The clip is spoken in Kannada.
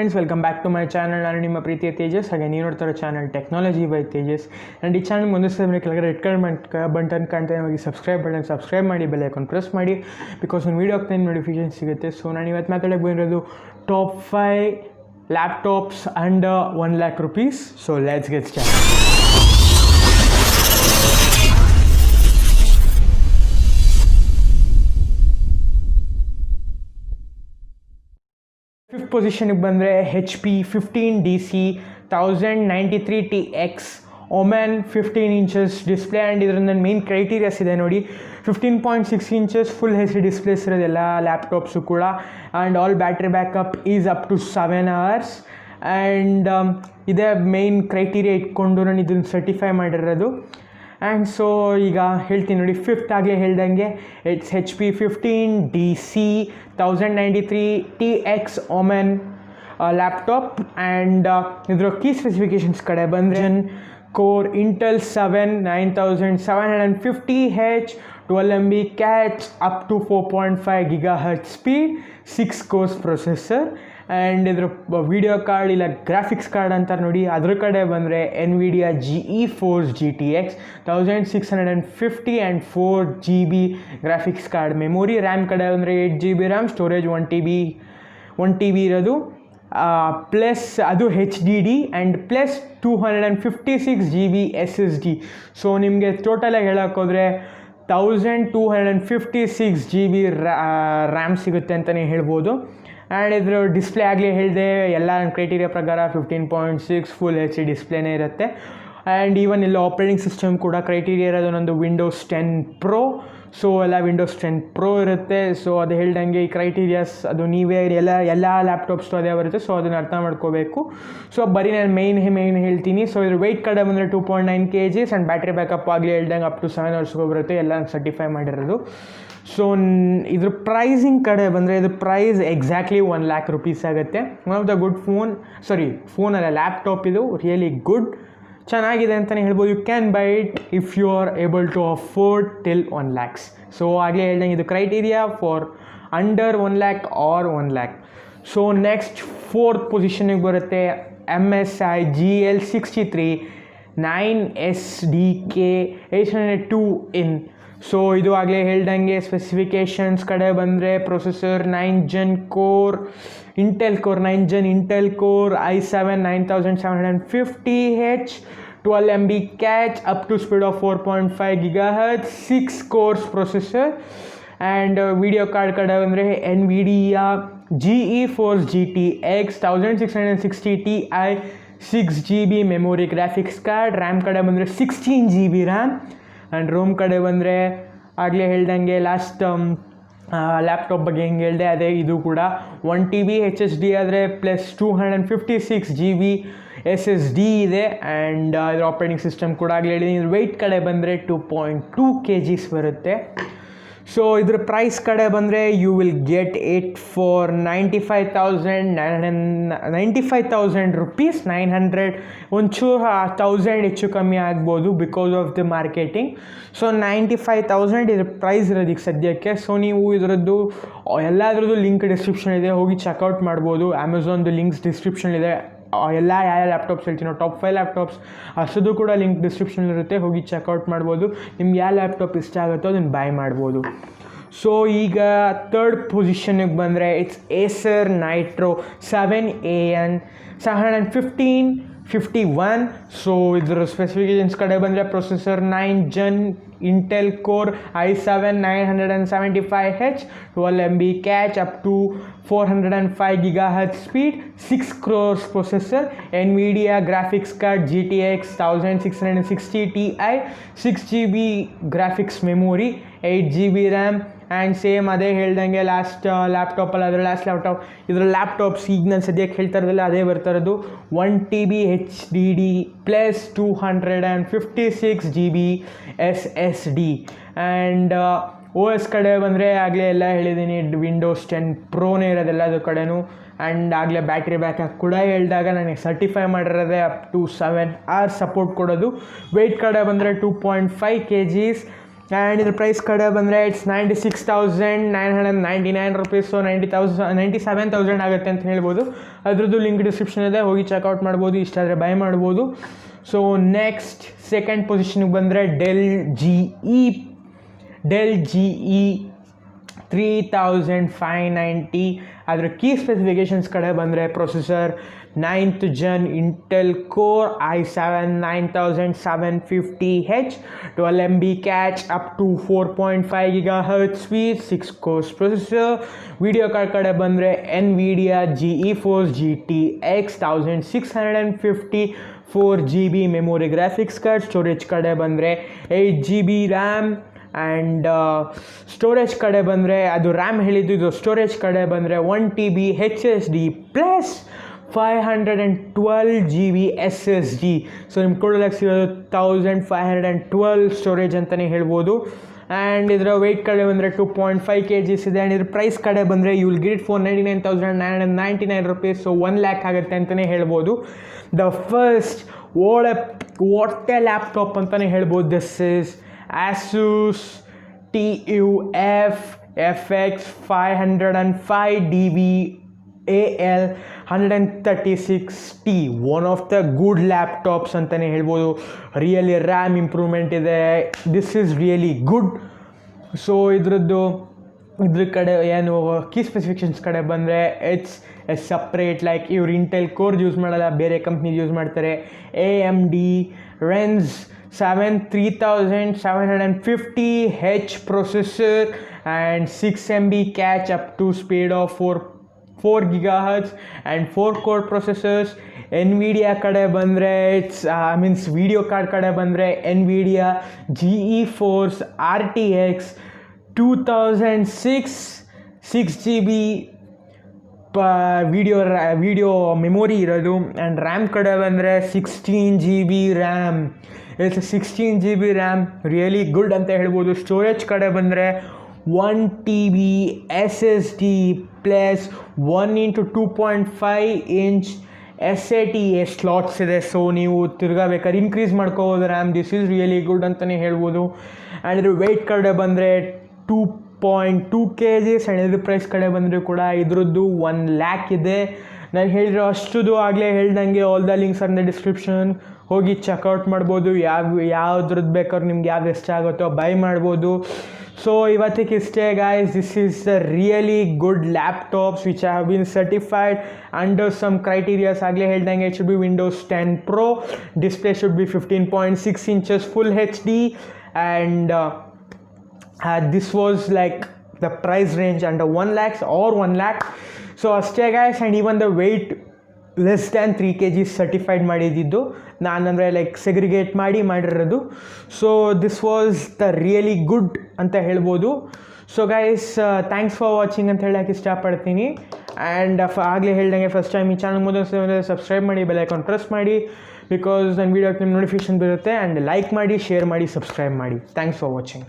Friends, welcome back to my channel. ನಾನು ನಿಮ್ಮ ಪ್ರೀತಿಯ ತೇಜಸ್. ಹಾಗೆ ನೀವು ನೋಡ್ತಾರೆ channel technology by Tejas. And ಈ ಚಾನಲ್ ಮುಂದೆ ಕೆಳಗಡೆ ರೆಡ್ ಕಲರ್ ಬಟನ್ ಕಾಣ್ತಾನೆ, ಹೋಗಿ ಸಬ್ಸ್ಕ್ರೈಬ್ ಮಾಡಿ, ಬೆಲ್ ಐಕಾನ್ ಪ್ರೆಸ್ ಮಾಡಿ, ಬಿಕಾಸ್ ಒಂದು ವೀಡಿಯೋ ಆಗ್ತಾನೆ ನೋಟಿಫಿಕೇಶನ್ ಸಿಗುತ್ತೆ. ಸೊ ನಾನು ಇವತ್ತು ಮಾತಾಡೋಕ್ಕೆ ಬಂದಿರೋದು top 5 laptops under 1 lakh rupees. So let's get start. Fifth ಪೊಸಿಷನ್ಗೆ ಬಂದರೆ HP 15DC 1093TX Omen 15 inches display. And ಇದರಿಂದ ಮೇನ್ ಕ್ರೈಟೀರಿಯಾಸ್ ಇದೆ ನೋಡಿ. 15.6 inches ಫುಲ್ HD ಡಿಸ್ಪ್ಲೇಸ್ ಇರೋದೆಲ್ಲ ಲ್ಯಾಪ್ಟಾಪ್ಸು ಕೂಡ. And all battery backup is up to 7 hours. And ಇದೇ ಮೇನ್ ಕ್ರೈಟೀರಿಯಾ ಇಟ್ಕೊಂಡು ನಾನು ಇದನ್ನು ಸರ್ಟಿಫೈ ಮಾಡಿರೋದು. ಆ್ಯಂಡ್ ಸೊ ಈಗ ಹೇಳ್ತೀನಿ ನೋಡಿ. ಫಿಫ್ತ್ ಆಗಲೇ ಹೇಳ್ದಂಗೆ it's HP 15DC 1093TX Omen laptop. And ಇದರ ಕೀ ಸ್ಪೆಸಿಫಿಕೇಷನ್ಸ್ ಕಡೆ ಬಂದರೆ core Intel 7 9750H 12MB cache up to 4.5 GHz speed 6 cores processor. And ಇದ್ರ ವಿಡಿಯೋ ಕಾರ್ಡ್ ಇಲ್ಲ ಗ್ರಾಫಿಕ್ಸ್ ಕಾರ್ಡ್ ಅಂತಾರೆ ನೋಡಿ. ಅದ್ರ ಕಡೆ ಬಂದರೆ NVIDIA GeForce GTX 1650 and 4GB graphics card. Memory RAM ಕಡೆ ಬಂದರೆ 8GB ರ್ಯಾಮ್, ಸ್ಟೋರೇಜ್ 1TB ಇರೋದು, ಪ್ಲಸ್ ಅದು HDD and plus 256GB SSD. So ನಿಮಗೆ ಟೋಟಲಾಗಿ ಹೇಳೋಕ್ಕೋದ್ರೆ 1256GB ರ್ಯಾಮ್ ಸಿಗುತ್ತೆ ಅಂತಲೇ ಹೇಳ್ಬೋದು. ಆ್ಯಂಡ್ ಇದ್ರ ಡಿಸ್ಪ್ಲೇ ಆಗಲೇ ಹೇಳಿದೆ, ಎಲ್ಲ ನನ್ನ ಕ್ರೈಟೀರಿಯಾ ಪ್ರಕಾರ 15.6 ಫುಲ್ HD ಡಿಸ್ಪ್ಲೇನೇ ಇರುತ್ತೆ. ಆ್ಯಂಡ್ ಈವನ್ ಎಲ್ಲ ಆಪ್ರೇಟಿಂಗ್ ಸಿಸ್ಟಮ್ ಕೂಡ ಕ್ರೈಟೀರಿಯಾ ಇರೋದು ನಂದು Windows 10 Pro. ಸೊ ಎಲ್ಲ Windows 10 Pro ಇರುತ್ತೆ. ಸೊ ಅದು ಹೇಳ್ದಂಗೆ ಈ ಕ್ರೈಟೀರಿಯಾಸ್ ಅದು ನೀವೇ ಎಲ್ಲ ಲ್ಯಾಪ್ಟಾಪ್ಸ್ದು ಅದೇ ಬರುತ್ತೆ. ಸೊ ಅದನ್ನು ಅರ್ಥ ಮಾಡ್ಕೋಬೇಕು. ಸೊ ಬರೀ ನಾನು ಮೇಯ್ನ್ ಹೇಳ್ತೀನಿ. ಸೊ ಇದ್ರ ವೆಯ್ಟ್ ಕಡೆ ಬಂದರೆ 2.9 kg ಆ್ಯಂಡ್ ಬ್ಯಾಟ್ರಿ ಬ್ಯಾಕಪ್ ಆಗಲಿ ಹೇಳ್ದಂಗೆ ಅಪ್ ಟು 7 hours ಬರುತ್ತೆ. ಎಲ್ಲ ಸರ್ಟಿಫೈ ಮಾಡಿರೋದು. ಸೊ ಇದ್ರ ಪ್ರೈಸಿಂಗ್ ಕಡೆ ಬಂದರೆ ಇದು ಪ್ರೈಸ್ ಎಕ್ಸಾಕ್ಟ್ಲಿ 1 lakh rupees ಆಗುತ್ತೆ. One of the good phone ಅಲ್ಲ ಲ್ಯಾಪ್ಟಾಪ್. ಇದು ರಿಯಲಿ ಗುಡ್, ಚೆನ್ನಾಗಿದೆ ಅಂತಲೇ ಹೇಳ್ಬೋದು. You can buy it if you are able to afford till 1 lakhs. So ಆಗಲೇ ಹೇಳ್ದಂಗೆ ಇದು criteria for under 1 lakh or 1 lakh. So next fourth ಪೊಸಿಷನಿಗೆ ಬರುತ್ತೆ MSI GL63 9SDK 802 ಸೊ ಇದು ಆಗಲೇ ಹೇಳ್ದಂಗೆ ಸ್ಪೆಸಿಫಿಕೇಷನ್ಸ್ ಕಡೆ ಬಂದರೆ processor 9 Gen core Intel core 9 Gen Intel core i7 9750H 12MB cache up to speed of 4.5 GHz 6 cores processor. And video card ಕಡೆ ಬಂದರೆ NVIDIA GeForce GTX 1660Ti 6GB memory graphics card. RAM ಕಡೆ ಬಂದರೆ 16GB ರ್ಯಾಮ್. ಆ್ಯಂಡ್ ರೋಮ್ ಕಡೆ ಬಂದರೆ ಆಗಲೇ ಹೇಳ್ದಂಗೆ ಲಾಸ್ಟ್ ಲ್ಯಾಪ್ಟಾಪ್ ಬಗ್ಗೆ ಹೆಂಗೆ ಹೇಳಿದೆ ಅದೇ ಇದು ಕೂಡ 1TB HSD ಆದರೆ ಪ್ಲಸ್ 256GB SSD ಇದೆ. ಆ್ಯಂಡ್ ಇದ್ರ ಆಪ್ರೇಟಿಂಗ್ ಸಿಸ್ಟಮ್ ಕೂಡ ಆಗಲೇ ಹೇಳಿದ್ದೀನಿ. ಇದ್ರ ವೆಯ್ಟ್ ಕಡೆ ಬಂದರೆ 2.2 kgs ಬರುತ್ತೆ. ಸೊ ಇದ್ರ ಪ್ರೈಸ್ ಕಡೆ ಬಂದರೆ you will get it for 95,000 rupees. 900 ಒಂಚೂರು 1000 ಹೆಚ್ಚು ಕಮ್ಮಿ ಆಗ್ಬೋದು because of the marketing. So 95,000 ಇದ್ರ ಪ್ರೈಸ್ ಇರೋದಕ್ಕೆ ಸದ್ಯಕ್ಕೆ. ಸೊ ನೀವು ಇದರದ್ದು ಎಲ್ಲದರದ್ದು ಲಿಂಕ್ ಡಿಸ್ಕ್ರಿಪ್ಷನ್ ಇದೆ, ಹೋಗಿ ಚೆಕ್ಔಟ್ ಮಾಡ್ಬೋದು. ಅಮೆಝಾನ್ದು ಲಿಂಕ್ಸ್ ಡಿಸ್ಕ್ರಿಪ್ಷನ್ ಇದೆ. ಎಲ್ಲ ಯಾವ ಲ್ಯಾಪ್ಟಾಪ್ಸ್ ಹೇಳ್ತೀನೋ ಟಾಪ್ 5 ಲ್ಯಾಪ್ಟಾಪ್ಸ್ ಅಷ್ಟದು ಕೂಡ ಲಿಂಕ್ ಡಿಸ್ಕ್ರಿಪ್ಷನ್ ಇರುತ್ತೆ, ಹೋಗಿ ಚೆಕ್ಔಟ್ ಮಾಡ್ಬೋದು. ನಿಮ್ಗೆ ಯಾವ ಲ್ಯಾಪ್ಟಾಪ್ ಇಷ್ಟ ಆಗುತ್ತೋ ಅದನ್ನು ಬೈ ಮಾಡ್ಬೋದು. ಸೊ ಈಗ ಥರ್ಡ್ ಪೊಸಿಷನ್ಗೆ ಬಂದರೆ it's Acer Nitro 7AN 71551. So ಇದರ ಸ್ಪೆಸಿಫಿಕೇಷನ್ಸ್ ಕಡೆ ಬಂದರೆ processor 9 Gen Intel core i7 975H 12MB cache up to 405 GHz speed 6 cores processor. NVIDIA graphics card GTX 1660Ti 6GB graphics memory 8GB RAM. And same ಅದೇ ಹೇಳ್ದಂಗೆ ಲಾಸ್ಟ್ ಲ್ಯಾಪ್ಟಾಪಲ್ಲಿ ಅದರ ಲಾಸ್ಟ್ ಇದರ ಲ್ಯಾಪ್ಟಾಪ್ಸ್ ಈಗ ನಾನು ಸದ್ಯಕ್ಕೆ ಹೇಳ್ತಾ ಇರೋದಿಲ್ಲ ಅದೇ ಬರ್ತಾ ಇರೋದು 1TB HDD plus 256GB SSD. And OS ಕಡೆ ಬಂದರೆ ಆಗಲೇ ಎಲ್ಲ ಹೇಳಿದ್ದೀನಿ, Windows 10 Proನೇ ಇರೋದೆಲ್ಲ ಅದು ಕಡೆನೂ. ಆ್ಯಂಡ್ ಆಗಲೇ ಬ್ಯಾಟ್ರಿ ಬ್ಯಾಕಪ್ ಕೂಡ ಹೇಳಿದಾಗ ನನಗೆ ಸರ್ಟಿಫೈ ಮಾಡಿರೋದೇ ಅಪ್ ಟು 7 hours ಸಪೋರ್ಟ್ ಕೊಡೋದು. ವೆಯ್ಟ್ ಕಡೆ ಬಂದರೆ 2.5 kgs. ಆ್ಯಂಡ್ ಇದ್ರ ಪ್ರೈಸ್ ಕಡೆ ಬಂದರೆ ಇಟ್ಸ್ 96,999 ರುಪೀಸ್. ಸೊ 97,000 ಆಗುತ್ತೆ ಅಂತ ಹೇಳ್ಬೋದು. ಅದ್ರದ್ದು ಲಿಂಕ್ ಡಿಸ್ಕ್ರಿಪ್ಷನ್ ಇದೆ, ಹೋಗಿ ಚೆಕ್ಔಟ್ ಮಾಡ್ಬೋದು, ಇಷ್ಟ ಆದರೆ ಬೈ ಮಾಡ್ಬೋದು. ಸೊ ನೆಕ್ಸ್ಟ್ ಸೆಕೆಂಡ್ ಪೊಸಿಷನ್ಗೆ ಬಂದರೆ ಡೆಲ್ ಜಿ ಇ 3590. ಅದರ ಕೀ ಸ್ಪೆಸಿಫಿಕೇಷನ್ಸ್ ಕಡೆ ಬಂದರೆ processor 9th Gen Intel Core i7 9750H, 12 MB cache, up to 4.5 GHz speed, 6 cores processor. Video card ಕಡೆ ಬಂದರೆ NVIDIA GeForce GTX 1650, 4GB memory graphics card. Storage ಕಡೆ ಬಂದರೆ 8GB ರ್ಯಾಮ್. ಆ್ಯಂಡ್ ಸ್ಟೋರೇಜ್ ಕಡೆ ಬಂದರೆ ಅದು ರ್ಯಾಮ್ ಹೇಳಿದ್ದು, ಇದು ಸ್ಟೋರೇಜ್ ಕಡೆ ಬಂದರೆ 1 TB HSD plus 512 GB SSD. So ನಿಮ್ಮ ಕೊಡೋದಕ್ಕೆ ಸಿಗೋದು 1512 ಸ್ಟೋರೇಜ್ ಅಂತಲೇ ಹೇಳ್ಬೋದು. ಆ್ಯಂಡ್ ಇದರ ವೆಯ್ಟ್ ಕಡೆ ಬಂದರೆ 2.5 kgs ಇದೆ. ಆ್ಯಂಡ್ ಇದ್ರ ಪ್ರೈಸ್ ಕಡೆ ಬಂದರೆ you will get 499,999 rupees. So 1 lakh ಆಗುತ್ತೆ ಅಂತಲೇ ಹೇಳ್ಬೋದು. ದ ಫಸ್ಟ್ ಒಳ್ಳೆ ಲ್ಯಾಪ್ಟಾಪ್ ಅಂತಲೇ ಹೇಳ್ಬೋದು. This is Asus TUF FX 505 DVAL 136T, one of the good laptops ಅಂತಲೇ ಹೇಳ್ಬೋದು. ರಿಯಲಿ ರ್ಯಾಮ್ ಇಂಪ್ರೂವ್ಮೆಂಟ್ ಇದೆ. This is really good. So ಇದ್ರ ಕಡೆ ಏನು ಕೀ ಸ್ಪೆಸಿಫಿಕೇಷನ್ಸ್ ಕಡೆ ಬಂದರೆ ಇಟ್ಸ್ ಎ ಸಪ್ರೇಟ್, ಲೈಕ್ ಇವ್ರು ಇಂಟೆಲ್ ಕೋರ್ ಯೂಸ್ ಮಾಡಲ್ಲ, ಬೇರೆ ಕಂಪ್ನಿ ಯೂಸ್ ಮಾಡ್ತಾರೆ. AMD Ryzen 3750H processor and 6 MB cache, up to speed of 4 GHz and 4 core processors. NVIDIA ಕಡೆ ಬಂದರೆ ವಿಡಿಯೋ ಕಾರ್ಡ್ ಕಡೆ ಬಂದರೆ NVIDIA GeForce RTX 2006, 6GB video memory ಇರೋದು. ಆ್ಯಂಡ್ ರ್ಯಾಮ್ ಕಡೆ ಬಂದರೆ 16GB RAM. It's 16GB RAM, really good ಅಂತ ಹೇಳ್ಬೋದು. ಸ್ಟೋರೇಜ್ ಕಡೆ ಬಂದರೆ 1 TB SSD plus 1x2.5 inch SATA slots ಇದೆ. ಸೊ ನೀವು ತಿರ್ಗಬೇಕಾದ್ರೆ ಇನ್ಕ್ರೀಸ್ ಮಾಡ್ಕೋಬೋದು RAM. This is really good ಅಂತಲೇ ಹೇಳ್ಬೋದು. ಆ್ಯಂಡ್ ಇದ್ರ ವೆಯ್ಟ್ ಕಡೆ ಬಂದರೆ 2.2 kgs. ಆ್ಯಂಡ್ ಇದ್ರ ಪ್ರೈಸ್ ಕಡೆ ಬಂದರೆ ಕೂಡ ಇದ್ರದ್ದು 1 lakh ಇದೆ. ನಾನು ಹೇಳಿರೋ ಅಷ್ಟುದು ಆಗಲೇ ಹೇಳ್ದಂಗೆ all the links are in the description, ಹೋಗಿ ಚೆಕ್ಔಟ್ ಮಾಡ್ಬೋದು. ಯಾವ್ದ್ರದ್ದು ಬೇಕಾದ್ರೂ ನಿಮ್ಗೆ ಯಾವ್ದು ಇಷ್ಟ ಆಗುತ್ತೋ ಬೈ ಮಾಡ್ಬೋದು. ಸೊ ಇವತ್ತಿಗೆ ಇಷ್ಟೇ guys. This is the really good laptops which have been certified under some criterias. ಆಗಲೇ ಹೇಳ್ದಂಗೆ it should be Windows 10 Pro, display should be 15.6 inches full HD, and this was like the price range under 1 lakh or 1 lakh. So ಅಷ್ಟೇ guys. And even the weight less than 3 kg certified ಮಾಡಿದ್ದು ನಾನಂದರೆ ಲೈಕ್ ಸೆಗ್ರಿಗೇಟ್ ಮಾಡಿರೋದು. So this was the really good ಅಂತ ಹೇಳ್ಬೋದು. So guys, thanks for watching ಅಂತ ಹೇಳೋಕ್ಕೆ ಇಷ್ಟಪಡ್ತೀನಿ. ಆ್ಯಂಡ್ ಆಗಲೇ ಹೇಳ್ದಂಗೆ ಫಸ್ಟ್ ಟೈಮ್ ಈ ಚಾನಲ್ ಮೊದಲು ಸಬ್ಸ್ಕ್ರೈಬ್ ಮಾಡಿ, ಬೆಲ್ ಐಕಾನ್ ಪ್ರೆಸ್ ಮಾಡಿ, ಬಿಕಾಸ್ ನನ್ನ ವೀಡಿಯೋಕ್ಕೆ ನಿಮ್ಮ ನೋಟಿಫಿಕೇಷನ್ ಬರುತ್ತೆ. ಆ್ಯಂಡ್ ಲೈಕ್ ಮಾಡಿ, ಶೇರ್ ಮಾಡಿ, ಸಬ್ಸ್ಕ್ರೈಬ್ ಮಾಡಿ. Thanks for watching.